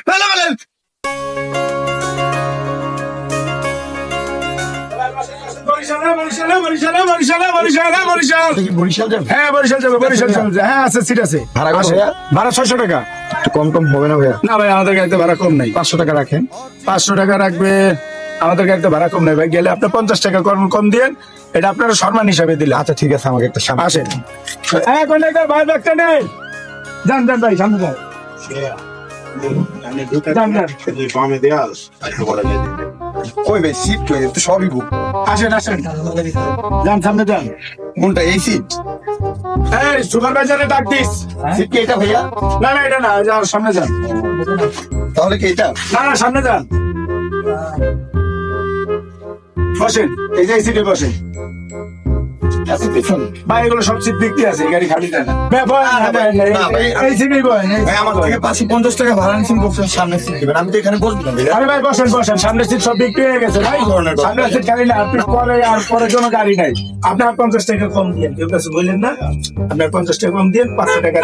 ফেলেন। হ্যাঁ বরিশাল যাবে, বরিশাল যাবে। হ্যাঁ আছে, সিট আছে। ভাড়া 600 টাকা। কম হবে না ভাইয়া? না ভাই, আমাদের গাড়িতে ভাড়া কম নাই। 500 টাকা রাখেন। 500 টাকা রাখবে। আমাদের গাড়িতে ভাড়া কম নাই ভাই। গেলে আপনি 50 টাকা কম দিয়েন, এটা আপনারা সম্মান হিসাবে দিলে। আচ্ছা ঠিক আছে, আমাকে একটা সামনে আসেন। হ্যাঁ কন্ডাক্টর ভাই, ব্যাগটা নেই। যান ভাই, সামনে যান। ওই ভাই সিট কই? তো সবই বুক। আসেন যান, সামনে যান। কোনটা এই সিট? এই সুপারভাইজারে ডাক দিস। সিট কি এটা ভাইয়া? না এটা না, যাও সামনে যান। তাহলে কি এটা? না সামনে যান। বসেন, এই যে সিটে বসেন। আচ্ছা পেছন। ভাই এগুলো সব সিট বিক্রি আছে, এই গাড়ি খালি যায় না। এই সিটেই বসেন। ভাই আমার থেকে 550 টাকা ভাড়া নিছেন, বলছেন সামনে সিট দিবেন। আমি তো এখানে বসবো না ভাইয়া। আরে ভাই বসেন, সামনের সিট সব বিক্রি হয়ে গেছে ভাই। সামনের সিট খালি না, আপনি পরে কোনো গাড়ি নাই। আপনার 50 টাকা কম দিয়েন, কেউ কাছে বললেন না। আপনার 50 টাকা কম দিয়েন, 500 টাকা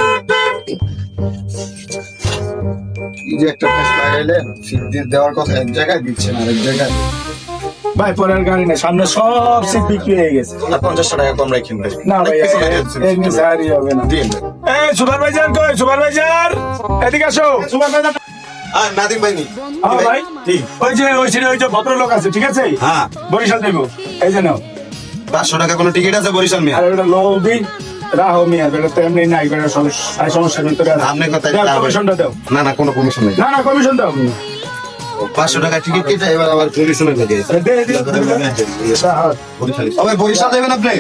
এই যে একটা প্রেস লাগাইলেন, সিট দিয়ে দেওয়ার কথা এক জায়গায় দিচ্ছেন আরেক জায়গায়। ভাই পরের গাড়ি নাই, সামনে সব সিট বিক্রি হয়ে গেছে। 50 টাকা কম রাখেন ভাই। না ভাই, এমনি সারি হবে না। দিন। এই সুপারভাইজার কই? সুপারভাইজার এদিকে আসো। সুপারভাইজার নাদিম ভাই নি। হ্যাঁ ভাই, ওই যে ভদ্রলোক আছে, ঠিক আছে? হ্যাঁ। বরিশাল দেব, এই যে নাও। 500 টাকা কোনো টিকিট আছে বরিশাল মিয়া? আর ওটা লবি রাহো মিয়া, এটা তো এমনি নাই, এটা সমস্যার ভিতরে আছে। আপনি কোথায়? দাও, কমিশনটা দাও। না কোনো কমিশন নেই। না কমিশন দাও। 500 টাকা টিকিট কেটে এবার আবার কমিশনের লাগে। আবার বরিশাল যাবেন আপনি?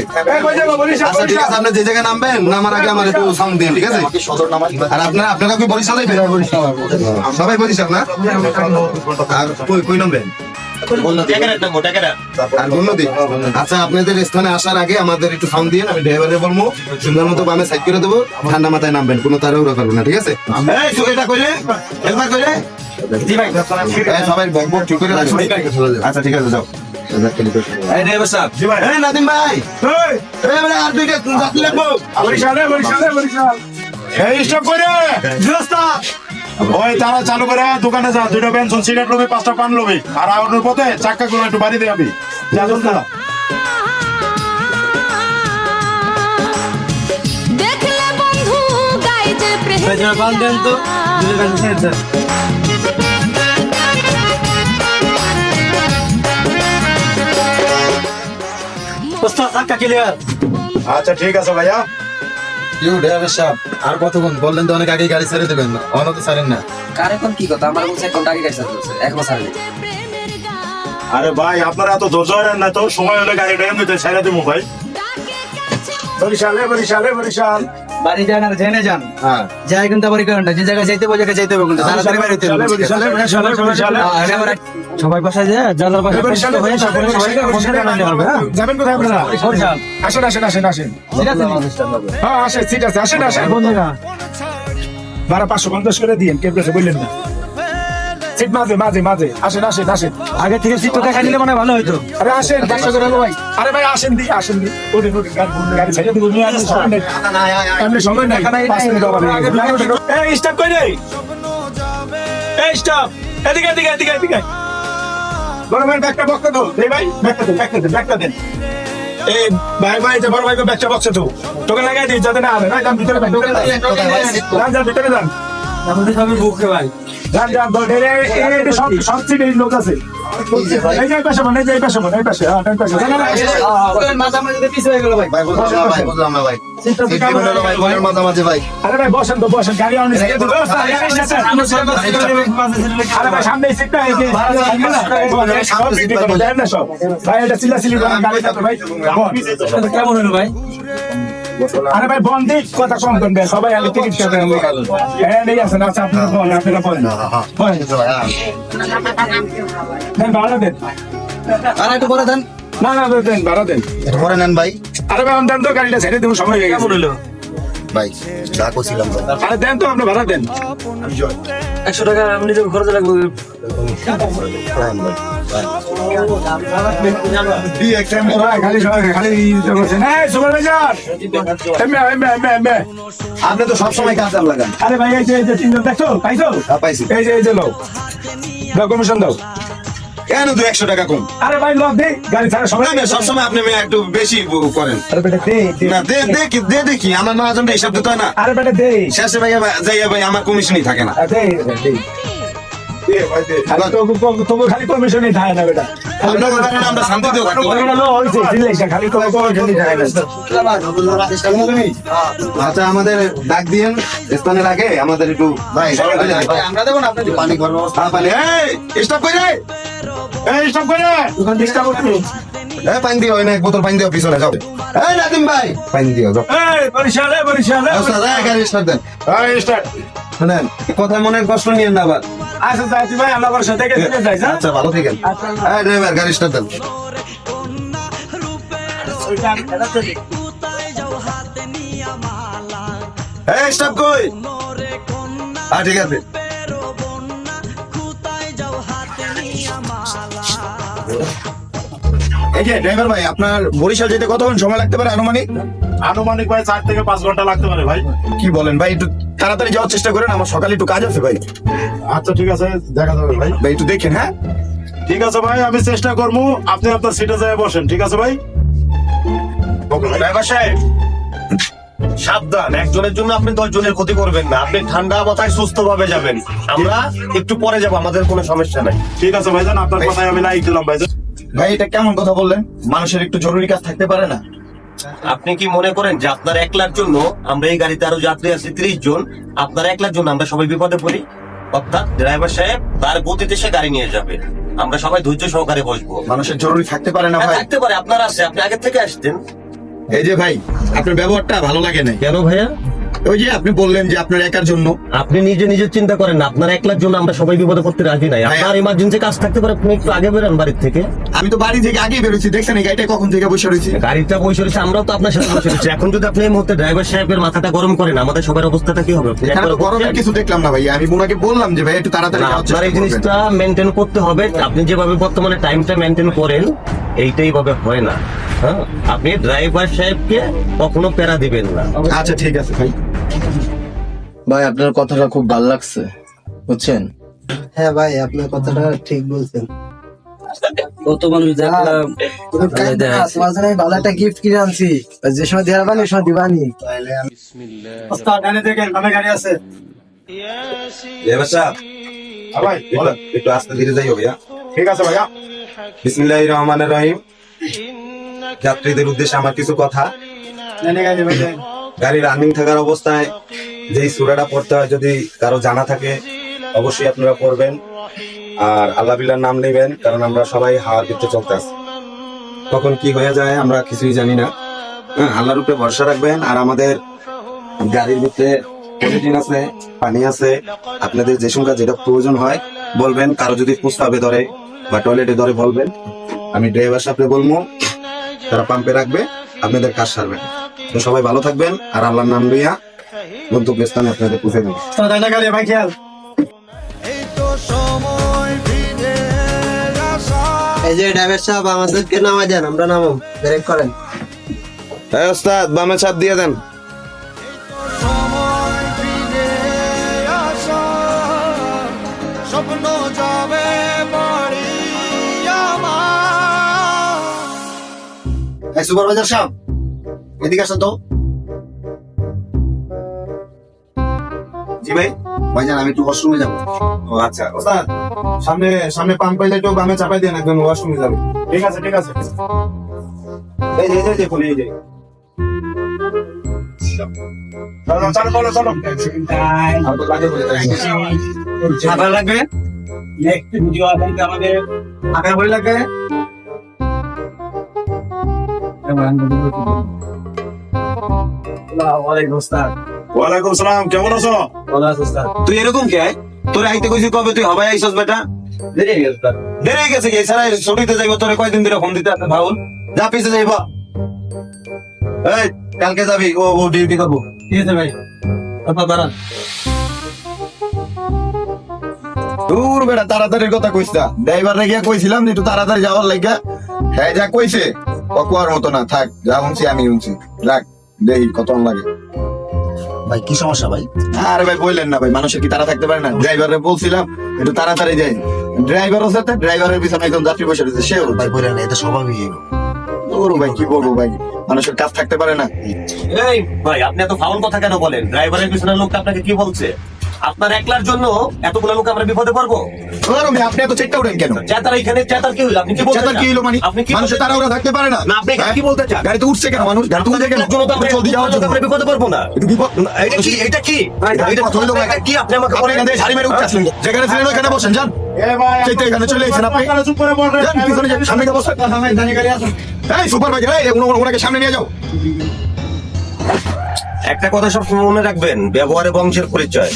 আচ্ছা ঠিক আছে, আপনি যে জায়গায় নামবেন, নামার আগে আমার একটু সাউন্ড দিন, ঠিক আছে? আর আপনারা কি বরিশাল যাবেন? সবাই বরিশাল না? আর কই নামবেন? আর বলনদী। আচ্ছা আপনাদের স্থানে আসার আগে আমাদের একটু সাউন্ড দিয়ে আমি ড্রাইভারে বলবো সুন্দর মতো বামে সাইড করে দেবো, ঠান্ডা মাথায় নামবেন, কোনো তাড়াহুড়া করবেন না, ঠিক আছে? এটা কইলে একবার কইলে সবাই বকবক ঠিক করে রাখবেন। আচ্ছা ঠিক আছে, যাও। নাদিম ভাই, আর দুইটা যাত্রী লাগবো। ওই তারা চালু করে দোকানে যা, 2টা পেনশন সিগারেট লবি, 5টা পান লবি, আর আউটের পথে চাক্কা গুলো একটু বাড়ি দিয়ে যাবি। দেখলে বন্ধু গাই যে আচ্ছা ঠিক আছে ভাইয়া। ড্রাইভার সাহেব আর কতক্ষণ বললেন তো অনেক আগে গাড়ি ছেড়ে দেবেন, অন্য তো ছাড়েন না। কার এখন কি কথা? আমার বলছে 1 ঘন্টা আগে গাড়ি চালাতে হচ্ছে, 1 বছর আগে। আরে ভাই আপনারা এত ধৈর্য হারেন না তো, সময় হলে গাড়ি ডেকে ছেড়ে দেবো ভাই। বরিশাল বাড়ি যান আর জেনে যান। হ্যাঁ যাই কিন্তু আবার কারণটা যে জায়গায় যাইতে হবে, জায়গায় যাইতে হবে, কিন্তু তাড়াতাড়ি বাইরে হতে হবে। সবাই বাসায় যায়, যার বাসায় হয়ে তারপরে সবাই জানাতে পারবে। হ্যাঁ যাবেন কোথায় আপনারা? বরিশাল। আসেন। ঠিক আছে হ্যাঁ আসেন, ঠিক আছে, আসেন। বন্ধুরা, ভাড়া 550 করে দিন, কেউ কাছে বললেন না। সিট মাঝে আসেন। আগে থেকে সিট দেখা নিলে মনে হয় ভালো হইতো। আরে আসেন, ভাই। আরে ভাই আসেন দি ওঠেন, গাড়ি ছেড়ে দিব। সময় নাই। 5 মিনিট হবে। এই স্টপ কই রে? এই স্টপ, এদিকে। বড় ভাই ব্যাগটা বক্স দাও। এই ভাই ব্যাগটা দেন। এই ভাই যে বড় ভাইকে ব্যাগটা বক্সে দাও। তোকে লাগাই দিই যাতে না হবে। ভাই যান ভিতরে, যান ভিতরে যান। আমাদের সবই বুকে ভাই। যান সব সিটে লোক আছে। এই যে পাশে এই পাশে। মাঝামাঝি পিছ হয়ে গেল ভাই। বুঝলাম না ভাই। মাঝামাঝি ভাই। আরে ভাই বসেন, গাড়ি অনেক আরে ভাই সামনে সিটটা ভাই, এটা চিল্লাচিল্লি গাড়ি ভাই। কেমন হলো ভাই? আরে ভাই বন্ধ কথা কম করবেন, সবাই আগে টিকিট কাটেন। হ্যাঁ নেই আছেন। আচ্ছা আপনারা বলেন। ভাড়া দেন। আর একটু পরে দেন। না দেন, ভাড়া দেন। এটা পরে নেন ভাই। আরে ভাই দেন তো, গাড়িটা ছেড়ে দেবো, সময় হয়ে গেছে। ভাই যা করছিলাম আরে দেন তো, আপনি ভাড়া দেন। 100 টাকা আমি নিজে খরচ লাগবে। খালি খালি সুপারভাইজার আপনি তো সবসময় কাজ লাগান। আরে ভাই এই যে তিনজন দেখছো পাইছো পাইছি। এই যে দাও কমিশন দাও। কেন 200 টাকা কম? আরে ভাই লক দে গাড়ি ছাড়া সময় না, সবসময় আপনি মেয়ে একটু বেশি করেন। আরে বেটা দে না, দে দেখি আমার মহাজনটা হিসাব দিতে হয় না। আরে বেটা দে শেষে ভাই যাইয়া ভাই আমার কমিশনই থাকে না। দে তবু খালি কমিশনই থাকে না বেটা আপনাদের কারণে আমরা শান্তিতেও থাকতে পারি। খালি কমিশনই থাকে না। আচ্ছা, আমাদের ডাক দিয়েন স্থানের আগে আমাদের একটু ভাই আমরা দেবো না, আপনি পানি করবো। পানি স্টপ করে স্টপ করে দোকান ডিস্টার্ব করতে পানি দিও, এক বোতল পানি দিও পিছনে যাও। এই নাদিম ভাই পানি দিও যাও। এই বরিশাল ওস্তাদ, গাড়ি স্টার্ট দেন। স্টার্ট শুনেন, কথা মনে কষ্ট নিয়েন না আবার। আচ্ছা যাইতি ভাই আমরা বর্ষা থেকে চলে যাই হ্যাঁ আচ্ছা, ভালো থাকেন। এই ড্রাইভার গাড়ি স্টার্ট দেন। এই স্টপ কই? ঠিক আছে। এই যে ড্রাইভার ভাই, আপনার বরিশাল যেতে কতক্ষণ সময় লাগতে পারে আনুমানিক? আনুমানিক ভাই 4 থেকে 5 ঘন্টা লাগতে পারে ভাই। কি বলেন ভাই? একটু তাড়াতাড়ি যাওয়ার চেষ্টা করেন, আমার সকালে একটু কাজ আছে ভাই। আচ্ছা ঠিক আছে, দেখা যাবে ভাই। ভাই একটু দেখেন। হ্যাঁ ঠিক আছে ভাই, আমি চেষ্টা করবো। আপনি আপনার সিটে যায় বসেন, ঠিক আছে ভাই? ড্রাইভার সাহেব সাবধান, একজনের জন্য আপনি 10 জনের ক্ষতি করবেন না। আপনি ঠান্ডা মাথায় সুস্থ ভাবে যাবেন, আমরা একটু পরে যাব, আমাদের কোনো সমস্যা নাই। ঠিক আছে ভাইজান, আপনার কথাই আমি লাইক দিলাম ভাইজান। ভাই, এটা কেমন কথা বললেন? মানুষের একটু জরুরি কাজ থাকতে পারে না? আপনি কি মনে করেন যে আপনার একলার জন্য আমরা এই গাড়িতে আরো যাত্রী আছে 30 জন, আপনার একলার জন্য আমরা সবাই বিপদে পড়ি? অর্থাৎ ড্রাইভার সাহেব তার গতিতে সে গাড়ি নিয়ে যাবে, আমরা সবাই ধৈর্য সহকারে বসবো। মানুষের জরুরি থাকতে পারে না ভাই? থাকতে পারে, আপনার আছে, আপনি আগে থেকে আসতেন। এই যে ভাই, আপনার ব্যবহারটা ভালো লাগে না। কেন ভাইয়া? ওই যে আপনি বললেন যে আপনার একার জন্য। আপনি নিজের চিন্তা করেন না, আপনার একলার জন্য আমরা সবাই বিপদে পড়তে রাজি নাই। আপনার ইমার্জেন্সি কাজ থাকতে পারে, আপনি একটু আগে বেরোন বাড়ির থেকে। আমি তো বাড়ি থেকে আগে বেরোচ্ছি, দেখছেন এই গাড়িটা কখন থেকে বসে রয়েছি। গাড়িটা বসে রয়েছে, আমরাও তো আপনার সাথে বসে রয়েছি। এখন যদি আপনি এই মুহূর্তে ড্রাইভার সাহেবের মাথাটা গরম করেন, আমাদের সবার অবস্থাটা কি হবে? আপনি এখানে একবার তো গরমের বলছেন। কিছু দেখলাম না ভাই, আমি ওনাকে বললাম যে ভাই একটু তাড়াতাড়ি না, যাওয়ার আপনার চেষ্টা এই করবেন। জিনিসটা মেনটেন করতে হবে। আপনি যেভাবে বর্তমানে টাইমটা মেনটেন করেন, এইটাই ভাবে হয় না। হ্যাঁ, আপনি ড্রাইভার সাহেবকে কখনো প্যারা দিবেন না। আচ্ছা ঠিক আছে ভাই। ভাই আপনার কথাটা খুব ভালো লাগছে, বুঝছেন? হ্যাঁ ভাই, আপনার কথাটা ঠিক বলছেন। কত মানুষ দেখলাম তুমি কাইন্দা না, তোমার জন্য আমি ভালো একটা গিফট কিনে আনছি। যে সময় দেওয়ার বানি, ওই সময় দিবানি। ওস্তাদ গাড়ি দেখেন, আমি গাড়ি আছে। ড্রাইভার সাহেব, ভাই বলেন একটু আস্তে ধীরে যাইও ভাইয়া। ঠিক আছে ভাইয়া। বিসমিল্লাহির রহমানির রহিম। যাত্রীদের উদ্দেশ্যে আমার কিছু কথা। গাড়ি ভাই গাড়ি রানিং থাকার অবস্থায় যেই সূরাটা পড়তে হয় যদি কারো জানা থাকে অবশ্যই আপনারা পড়বেন, আর আল্লাহ বিল্লাহর নাম নেবেন, কারণ আমরা সবাই হাওয়ার ভিতরে চলতে আছি। কখন কি হয়ে যায় আমরা কিছুই জানি না। হ্যাঁ, আল্লাহর উপরে ভরসা রাখবেন। আর আমাদের গাড়ির ভিতরে পলিথিন আছে, পানি আছে, আপনাদের যে সংখ্যা যেটা প্রয়োজন হয় বলবেন। কারো যদি প্রস্তাবে ধরে বা টয়লেটে ধরে বলবেন, আমি ড্রাইভার সাহেবকে বলবো, তারা পাম্পে রাখবে, আপনাদের কাজ সারবেন। তো সবাই ভালো থাকবেন, আর আল্লাহর নাম লইয়া গন্তব্যস্থানে আপনাদের পৌঁছে দেবেন। গাড়ি ভাই খেয়াল। এই যে ড্রাইভার সাহেব, আমাদেরকে নামাই দেন, আমরা নামাম, ব্রেক করেন। হ্যাঁ ওস্তাদ, বামে চাপ দিয়ে দেন। সুপারভাইজার সাহেব, এদিকে আসেন তো। জি ভাই। ভাইজান, আমি একটু ওয়াশরুমে যাবো। ও আচ্ছা ওস্তাদ, সামনে পাম্প পাইলে একটু বামে চাপাই দেন, একদম ওয়াশরুমে যাবে। ঠিক আছে ঠিক আছে। এই যে খুলে এই যে। চলো চলো। আবার লাগবে? নেক্সট ভিডিও আমাদের আবার বই লাগবে? ওয়ালাইকুম সালাম, কেমন আছো? তুই এরকম কে? তোর আইতে কইছি কবে তুই হবাই আইছস বেটা? দেরি হয়ে গেছে কি? সারা ছুটিতে যাইব, তোরে কয়দিন ধরে ফোন দিতে আছে ভাউল। যা পিছে যাইব। এই কালকে যাবি, ও ডিউটি করবো। ঠিক আছে ভাই, বাড়ান। দূর বেটা তাড়াতাড়ির কথা কইস না, ড্রাইভারে গিয়া কইছিলাম যে একটু তাড়াতাড়ি যাওয়ার লাগা, হ্যাঁ যা কইছে অকুয়ার মতো না, থাক যা শুনছি আমি শুনছি, রাখ দেই কত লাগে। ভাই কি সমস্যা ভাই? আরে ভাই বললেন না ভাই, মানুষের কি তাড়া থাকতে পারে না? ড্রাইভারে বলছিলাম একটু তাড়াতাড়ি যাই, ড্রাইভারও সাথে ড্রাইভারের পিছনে একজন যাত্রী বসে রয়েছে, সেও ভাই বলেন এটা স্বাভাবিক। ওর ভাই কি বলবো ভাই, মানুষের কাজ থাকতে পারে না। এই ভাই আপনি এত ফাউল কথা কেন বলেন? ড্রাইভারের পিছনের লোকটা আপনাকে কি বলছে? আপনার একলার জন্য এতগুলো লোক আমরা বিপদে পড়বো? ওর ভাই, আপনি এত চেকটা উঠেন কেন? চেতার এখানে চেতার কি হইলো? আপনি কি বলতে চেতার কি হলো মানে? আপনি কি মানুষের বলতে তারা ওরা থাকতে পারে না? না, আপনি এখানে কি বলতে চান? গাড়িতে উঠছে কেন মানুষ? গাড়িতে উঠছে কেন? জন্য তো আমরা জলদি যাওয়ার জন্য। আমরা বিপদে পড়বো না? একটু বিপদ, এটা কি? এটা কি? এটা কথা হইলো ভাই। এটা কি? আপনি আমাকে আপনি এখান থেকে ঝাড়ি মেরে উঠে আসলেন, যেখানে ছিলেন ওখানে বসেন, যান। চেকটা এখানে চলে এসেছেন আপনি, যান, পিছনে যান, সামনে গিয়ে বসেন। এই সুপারভাইজার, এই ওনাকে সামনে নিয়ে যাও। একটা কথা সবসময় মনে রাখবেন, ব্যবহারে বংশের পরিচয়।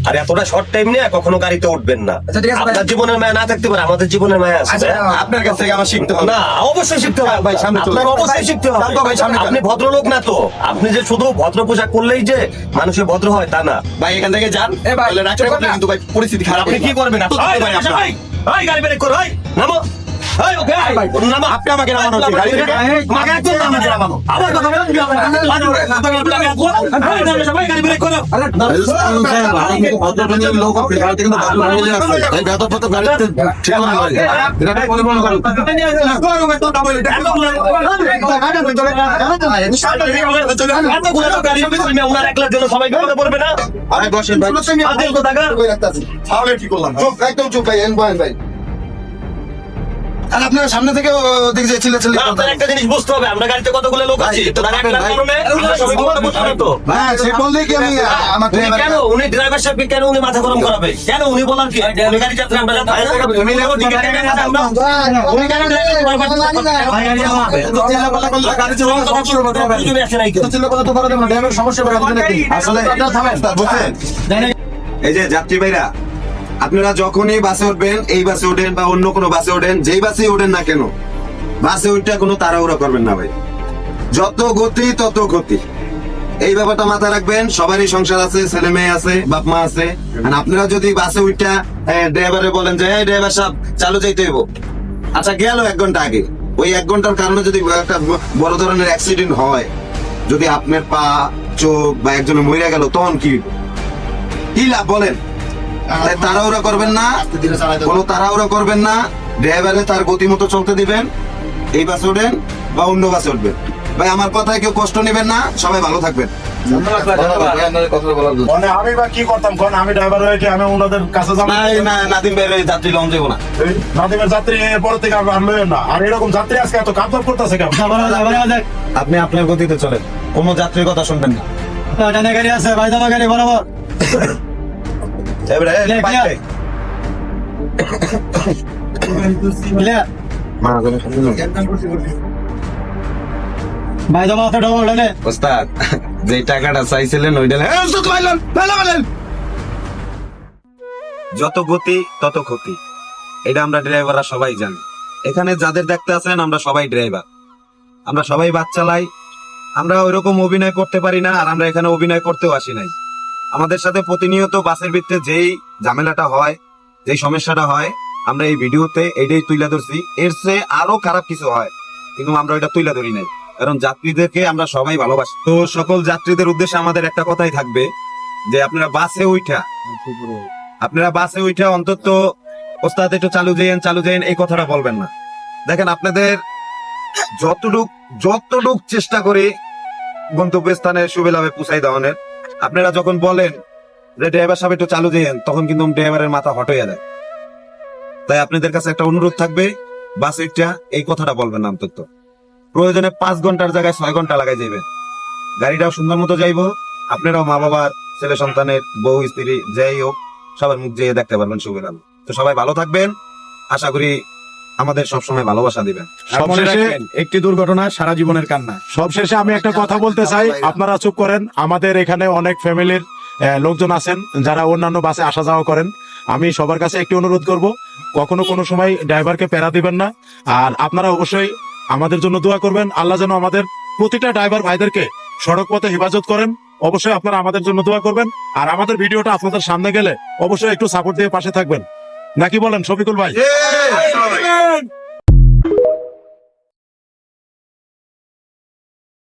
আর এতটা শর্ট টাইম নিয়ে কখনো গাড়িতে উঠবেন না। আচ্ছা, ঠিক আছে ভাই। আপনার জীবনের মায়া না থাকতে পারে, আমাদের জীবনের মায়া আছে। আচ্ছা, আপনার কাছ থেকে আমার শিখতে হবে। না, অবশ্যই শিখতে হবে ভাই, সামনে চলে আপনার যান। অবশ্যই শিখতে হবে। যান তো ভাই, সামনে যান। আপনি ভদ্রলোক না তো, আপনি যে শুধু ভদ্র পোশাক করলেই যে মানুষের ভদ্র হয় তা না। ভাই এখান থেকে যান, এ ভাই, তাহলে রাখতে পারলে কিন্তু ভাই পরিস্থিতি খারাপ। আপনি কি করবেন? তো ভাই, আপনার- ভাই গাড়ি ব্রেক করো, ভাই নামো। এই, ওকে, এই, নামো। আপনি আমাকে নামানো উচিত, গাড়ি থেকে। আমাকে একদম নামানো। আবার কথা বলেন, ভাই গাড়ি ব্রেক করো। ওনার একলার জন্য সবাই বিপদে পড়বে না? আরে বসেন ভাই, আদিল তো টাকা। তাহলে কি করলাম? চুপ, একদম চুপ ভাই, বলেন ভাই। আর আপনারা সামনে থেকে দিকে যে ছেলে ছেলে না, আপনার একটা জিনিস বুঝতে হবে, আমরা গাড়িতে কতগুলো লোক আছি, তার একলার কারণে আমরা সবাই বিপদে পড়তে পারি তো। ভাই সে বললেই কি আমি আমার উনি ড্রাইভার কেন, উনি ড্রাইভার সাহেবকে কেন উনি মাথা গরম করাবে? কেন উনি বলার কি? উনি গাড়ি যাত্রা আমরা যাত্রা উনি লেগো টিকিট কেটে গেছে আমরা। উনি কেন গাড়ি চালানো তো শুরু করতে হবে। তুমি আসে নাই কেন? ছেলে কথা তো করে দেব না, ড্রাইভার সমস্যা হবে নাকি? আসলে বুঝছেন, এই যে যাত্রী ভাইরা, আপনারা যখনই বাসে উঠবেন, এই বাসে ওঠেন বা অন্য কোনো বাসে ওঠেন, যেই বাসে ওঠেন না কেন, বাসে উঠটা কোনো তাড়াহুড়া করবেন না ভাই। যত গতি তত গতি, এই ব্যাপারটা মাথায় রাখবেন। সবারই সংসার আছে, ছেলে মেয়ে আছে, বাপ মা আছে। আর আপনারা যদি বাসে উঠটা ড্রাইভারে বলেন যে এই ড্রাইভার সাহেব চালু যাইতে হইব, আচ্ছা গেল 1 ঘন্টা আগে, ওই 1 ঘন্টার কারণে যদি একটা বড় ধরনের অ্যাক্সিডেন্ট হয়, যদি আপনার পা চোখ বা একজনের মরে গেল, তখন কি হইব? কি লাভ বলেন? তাই তাড়াহুড়া করবেন না, কোনো তাড়াহুড়া করবেন না, ড্রাইভারে তার গতি মতো চলতে দিবেন। এই বাসে উঠেন বা অন্য বাসে উঠবেন, ভাই আমার কথায় কেউ কষ্ট নেবেন না, সবাই ভালো থাকবেন। মানে আমি বা কি করতাম কোন? আমি ড্রাইভার হয়ে কি আমি ওনাদের কাছে যাবো? নাদিম ভাই যাত্রী লঞ্চ যাবো না। এই নাদিমের যাত্রী এরপর থেকে আনবেন না। আর এরকম যাত্রী আজকে এত কাপড় করতেছে কেন? আপনি আপনার গতিতে চলেন, কোনো যাত্রীর কথা শুনবেন না। গাড়ি আছে ভাই, তোমার গাড়ি বরাবর। এবারে এই বাইকে। ভাই তোমার হাতে ডবল ডানে। ওস্তাদ, যে টাকাটা চাইছিলেন ওইটা যত গতি তত ক্ষতি, এটা আমরা ড্রাইভাররা সবাই জানি। এখানে যাদের দেখতে আছেন আমরা সবাই ড্রাইভার, আমরা সবাই বাস চালাই, আমরা ওইরকম অভিনয় করতে পারি না। আর আমরা এখানে অভিনয় করতেও আসি নাই। আমাদের সাথে প্রতিনিয়ত বাসের ভিতরে যেই ঝামেলাটা হয়, যেই সমস্যাটা হয়, আমরা এই ভিডিওতে এইটাই তুলে ধরছি। এর চেয়ে আরো খারাপ কিছু হয়, কিন্তু আমরা ওইটা তুলে ধরি নাই, কারণ যাত্রীদেরকে আমরা সবাই ভালোবাসি। তো সকল যাত্রীদের উদ্দেশ্যে আমাদের একটা কথাই থাকবে যে আপনারা বাসে উঠা অন্তত ওস্তাদ একটু চালু যাইয়েন এই কথাটা বলবেন না। দেখেন আপনাদের যতটুক চেষ্টা করি গন্তব্যস্থানে সুবিধাভাবে পৌঁছাই দেওয়ানের, আপনারা যখন বলেন যে ড্রাইভার সাহেব একটু চালু যাইয়েন, তখন কিন্তু ড্রাইভারের মাথা হট হয়ে যায়। তাই আপনাদের কাছে একটা অনুরোধ থাকবে, বাসে উঠা এই কথাটা বলবেন না। অন্তত প্রয়োজনে 5 ঘন্টার জায়গায় 6 ঘন্টা লাগাই যাইবেন, গাড়িটাও সুন্দর মতো যাইবো। আপনারাও মা বাবার, ছেলে সন্তানের, বউ স্ত্রী যাই হোক সবার মুখ যেয়ে দেখতে পারবেন সুবিধা। তো সবাই ভালো থাকবেন, আশা করি আমাদের সবসময় ভালোবাসা দিবেন। সবশেষে একটি দুর্ঘটনা সারা জীবনের কান্না। সবশেষে আমি একটা কথা বলতে চাই, আপনারা চুপ করেন। আমাদের এখানে অনেক ফ্যামিলির লোকজন আছেন যারা অন্যান্য বাসে আসা যাওয়া করেন। আমি সবার কাছে একটি অনুরোধ করব, কখনো কোনো সময় ড্রাইভারকে প্যারা দিবেন না। আর আপনারা অবশ্যই আমাদের জন্য দোয়া করবেন, আল্লাহ যেন আমাদের প্রতিটা ড্রাইভার ভাইদেরকে সড়ক পথে হেফাজত করেন। অবশ্যই আপনারা আমাদের জন্য দোয়া করবেন। আর আমাদের ভিডিওটা আপনাদের সামনে গেলে অবশ্যই একটু সাপোর্ট দিয়ে পাশে থাকবেন। নাকি বলেন শফিকুল ভাই?